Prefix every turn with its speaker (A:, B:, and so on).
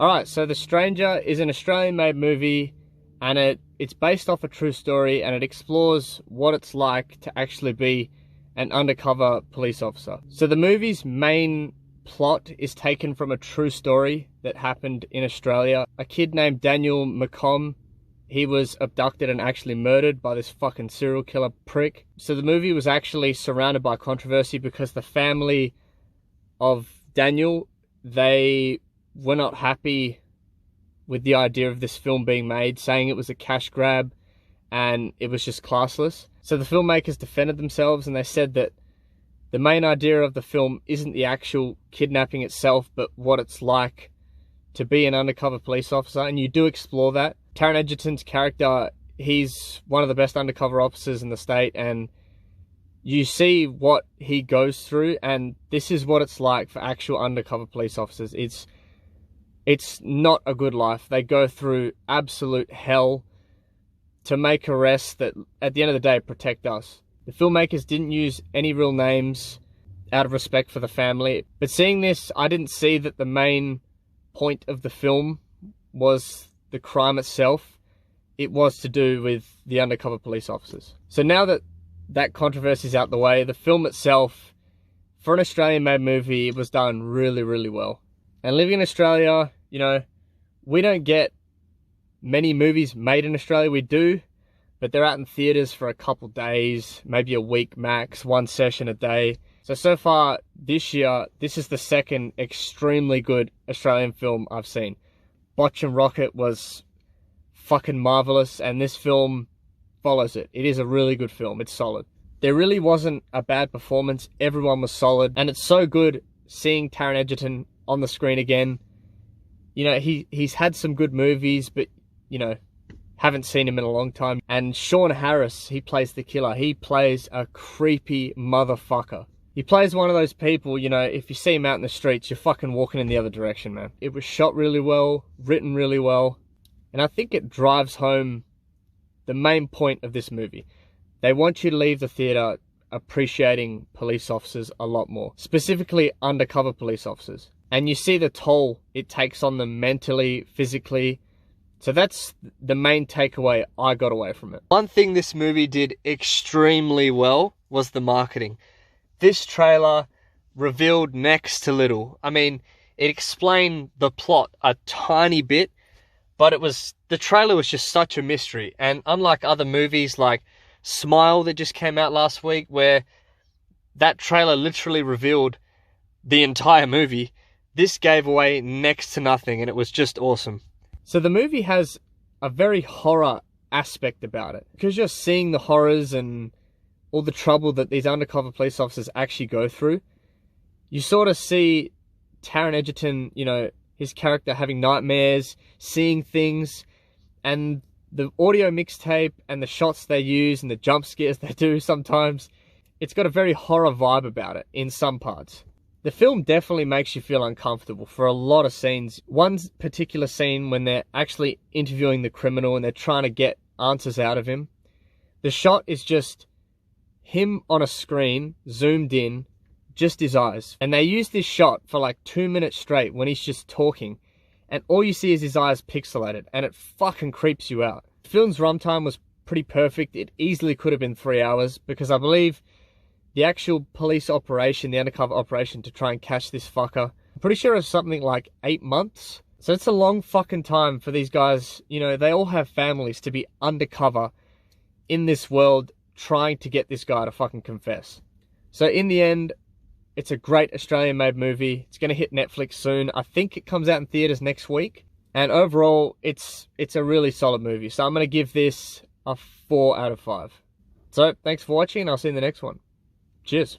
A: Alright, so The Stranger is an Australian-made movie, and it's based off a true story, and it explores what it's like to actually be an undercover police officer. So the movie's main plot is taken from a true story that happened in Australia. A kid named Daniel McComb, he was abducted and actually murdered by this fucking serial killer prick. So the movie was actually surrounded by controversy because the family of Daniel, they were not happy with the idea of this film being made, saying it was a cash grab and it was just classless. So the filmmakers defended themselves, and they said that the main idea of the film isn't the actual kidnapping itself, but what it's like to be an undercover police officer, and you do explore that. Taron Egerton's character, he's one of the best undercover officers in the state, and you see what he goes through, and this is what it's like for actual undercover police officers. It's not a good life. They go through absolute hell to make arrests that, at the end of the day, protect us. The filmmakers didn't use any real names out of respect for the family. But seeing this, I didn't see that the main point of the film was the crime itself. It was to do with the undercover police officers. So now that that controversy is out the way, the film itself, for an Australian-made movie, it was done really, really well. And living in Australia, you know, we don't get many movies made in Australia. We do, but they're out in theaters for a couple days, maybe a week max, one session a day. So far this year, this is the second extremely good Australian film I've seen. Botch and Rocket was fucking marvelous, and this film follows it. It is a really good film. It's solid. There really wasn't a bad performance. Everyone was solid, and it's so good seeing Taron Egerton on the screen again. You know, he's had some good movies, but, you know, haven't seen him in a long time. And Sean Harris, he plays the killer. He plays a creepy motherfucker. He plays one of those people, you know, if you see him out in the streets, you're fucking walking in the other direction, man. It was shot really well, written really well, and I think it drives home the main point of this movie. They want you to leave the theater appreciating police officers a lot more, specifically undercover police officers. And you see the toll it takes on them mentally, physically. So that's the main takeaway I got away from it. One thing this movie did extremely well was the marketing. This trailer revealed next to little. I mean, it explained the plot a tiny bit, but the trailer was just such a mystery. And unlike other movies like Smile that just came out last week, where that trailer literally revealed the entire movie, this gave away next to nothing, and it was just awesome. So the movie has a very horror aspect about it, because you're seeing the horrors and all the trouble that these undercover police officers actually go through. You sort of see Taron Egerton, you know, his character having nightmares, seeing things, and the audio mixtape and the shots they use and the jump scares they do sometimes, it's got a very horror vibe about it in some parts. The film definitely makes you feel uncomfortable for a lot of scenes. One particular scene when they're actually interviewing the criminal and they're trying to get answers out of him. The shot is just him on a screen, zoomed in, just his eyes. And they use this shot for like 2 minutes straight when he's just talking. And all you see is his eyes pixelated, and it fucking creeps you out. The film's runtime was pretty perfect. It easily could have been 3 hours, because I believe the actual police operation, the undercover operation to try and catch this fucker, I'm pretty sure it's something like 8 months. So it's a long fucking time for these guys. You know, they all have families, to be undercover in this world trying to get this guy to fucking confess. So in the end, it's a great Australian-made movie. It's going to hit Netflix soon. I think it comes out in theaters next week. And overall, it's a really solid movie. So I'm going to give this a 4 out of 5. So thanks for watching, and I'll see you in the next one. Cheers.